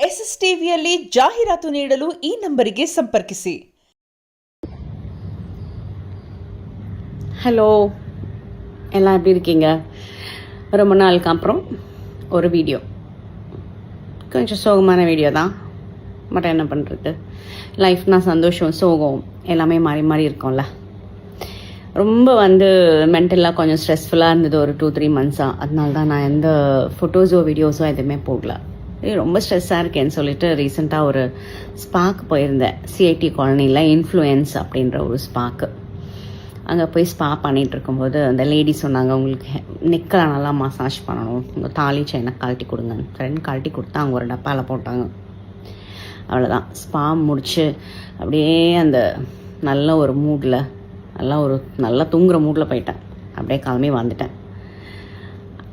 SSTVಯಲ್ಲಿ ಜಾಹೀರಾತು ನೀಡಲು ಈ ನಂಬರಿಗೆ ಸಂಪರ್ಕಿಸಿ. ஹலோ, எல்லாம் எப்படி இருக்கீங்க? ரொம்ப நாளுக்கு அப்புறம் ஒரு வீடியோ, கொஞ்சம் சோகமான வீடியோ தான். பட் என்ன பண்ணுறது, லைஃப்னால் சந்தோஷம் சோகம் எல்லாமே மாறி மாறி இருக்கும்ல. ரொம்ப மென்டலாக கொஞ்சம் ஸ்ட்ரெஸ்ஃபுல்லாக இருந்தது ஒரு 2-3 மந்த்ஸாக. அதனால தான் நான் எந்த ஃபோட்டோஸோ வீடியோஸோ எதுவுமே போடல. ரொம்ப ஸ்ட்ரெஸ்ஸாக இருக்கேன்னு சொல்லிட்டு ரீசெண்டாக ஒரு ஸ்பாக்கு போயிருந்தேன். சிஐடி காலனியில் இன்ஃப்ளூயன்ஸ் அப்படின்ற ஒரு ஸ்பாக்கு. அங்கே போய் ஸ்பா பண்ணிகிட்டு இருக்கும்போது அந்த லேடி சொன்னாங்க, உங்களுக்கு நெக்கெலாம் நல்லா மசாஜ் பண்ணணும், உங்கள் தாலி செயினை கழட்டி கொடுங்க. ஃப்ரெண்ட் கழட்டி கொடுத்தா அவங்க ஒரு டப்பாவில் போட்டாங்க. அவ்வளோதான், ஸ்பா முடித்து அப்படியே அந்த நல்ல ஒரு மூடில் நல்லா தூங்குகிற மூடில் போயிட்டேன். அப்படியே கிளம்பி வந்துட்டேன்.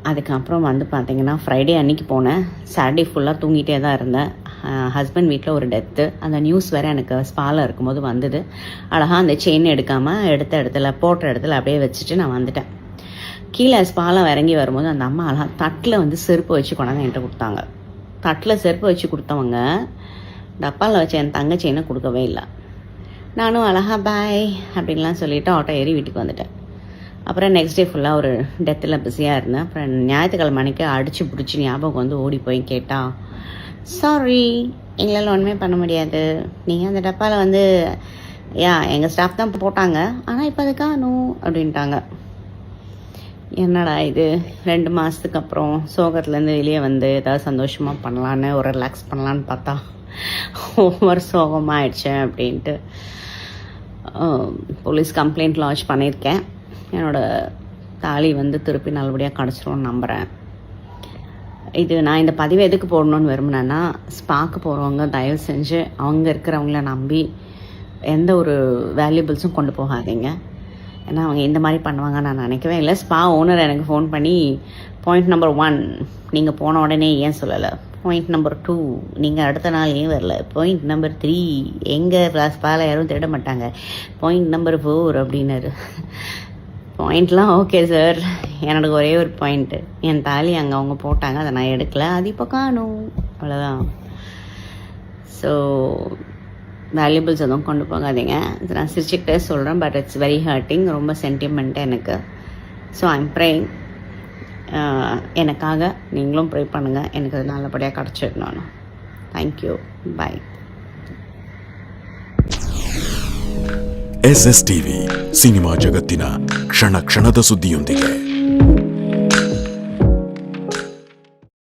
அதுக்கப்புறம் பார்த்திங்கன்னா ஃப்ரைடே அன்றைக்கி போனேன். சாட்டர்டே ஃபுல்லாக தூங்கிட்டே தான் இருந்தேன். ஹஸ்பண்ட் வீட்டில் ஒரு டெத்து. அந்த நியூஸ் வேறு எனக்கு ஸ்பாவில் இருக்கும்போது வந்தது. அழகாக அந்த செயின் எடுக்காமல் போட்ட இடத்துல அப்படியே வச்சுட்டு நான் வந்துட்டேன். கீழே ஸ்பாவில் இறங்கி வரும்போது அந்த அம்மா அழகாக தட்டில் செருப்பு வச்சு கொண்டாந்து என்கிட்ட கொடுத்தாங்க. தட்டில் செருப்பு வச்சு கொடுத்தவங்க டப்பாவில் வச்சு என் தங்க செயினை கொடுக்கவே இல்லை. நானும் அழகாக பாய் அப்படின்லாம் சொல்லிவிட்டு ஆட்டோ ஏறி வீட்டுக்கு வந்துட்டேன். அப்புறம் நெக்ஸ்ட் டே ஃபுல்லாக ஒரு டெத்தில் பிஸியாக இருந்தேன். அப்புறம் ஞாயிற்றுக்கிழமை அன்றைக்கி அடித்து பிடிச்சி ஞாபகம் ஓடி போய் கேட்டால், சாரி எங்களால் ஒன்றுமே பண்ண முடியாது, நீங்கள் அந்த டப்பாவில் எங்கள் ஸ்டாஃப் தான் போட்டாங்க, ஆனால் இப்போ அது காணும் அப்படின்ட்டாங்க. என்னடா இது, 2 மாதத்துக்கு அப்புறம் சோகத்துலேருந்து வெளியே ஏதாவது சந்தோஷமாக பண்ணலான்னு ஒரு ரிலாக்ஸ் பண்ணலான்னு பார்த்தா ஒவ்வொரு சோகமாக ஆயிடுச்சு அப்படின்ட்டு போலீஸ் கம்ப்ளைண்ட் லான்ச் பண்ணியிருக்கேன். என்னோடய தாலி திருப்பி நல்லபடியாக கிடச்சிரும்னு நம்புகிறேன். இது நான் இந்த பதிவை எதுக்கு போடணுன்னு விரும்பினேன்னா, ஸ்பாக்கு போகிறவங்க தயவு செஞ்சு அவங்க இருக்கிறவங்கள நம்பி எந்த ஒரு வேல்யூபிள்ஸும் கொண்டு போகாதீங்க. ஏன்னா அவங்க இந்த மாதிரி பண்ணுவாங்கன்னு நான் நினைக்கவே இல்லை. ஸ்பா ஓனர் எனக்கு ஃபோன் பண்ணி, பாயிண்ட் நம்பர் 1 நீங்கள் போன உடனே ஏன் சொல்லலை, பாயிண்ட் நம்பர் 2 நீங்கள் அடுத்த நாள் ஏன் வரல, பாயிண்ட் நம்பர் 3 எங்கள் ஸ்பாவில் யாரும் தேட மாட்டாங்க, பாயிண்ட் நம்பர் 4 அப்படின்னாரு. பாயிண்ட்லாம் ஓகே சார், எனக்கு ஒரே ஒரு பாயிண்ட்டு, என் தாலி அங்கே அவங்க போட்டாங்க, அதை நான் எடுக்கலை, அது இப்போ காணும், அவ்வளோதான். ஸோ வேல்யூபிள்ஸ் எதுவும் கொண்டு போகாதீங்க. இது நான் சிரிச்சுக்கிட்டே சொல்கிறேன், பட் இட்ஸ் வெரி ஹர்ட்டிங். ரொம்ப சென்டிமெண்ட்டு எனக்கு. ஸோ ஐம் ப்ரேயிங், எனக்காக நீங்களும் ப்ரே பண்ணுங்கள், எனக்கு அது நல்லபடியாக கிடச்சிடணும். தேங்க்யூ, பாய். SSTV ಸಿನಿಮಾ ಜಗತ್ತಿನ ಕ್ಷಣ ಕ್ಷಣದ ಸುದ್ದಿಯೊಂದಿಗೆ.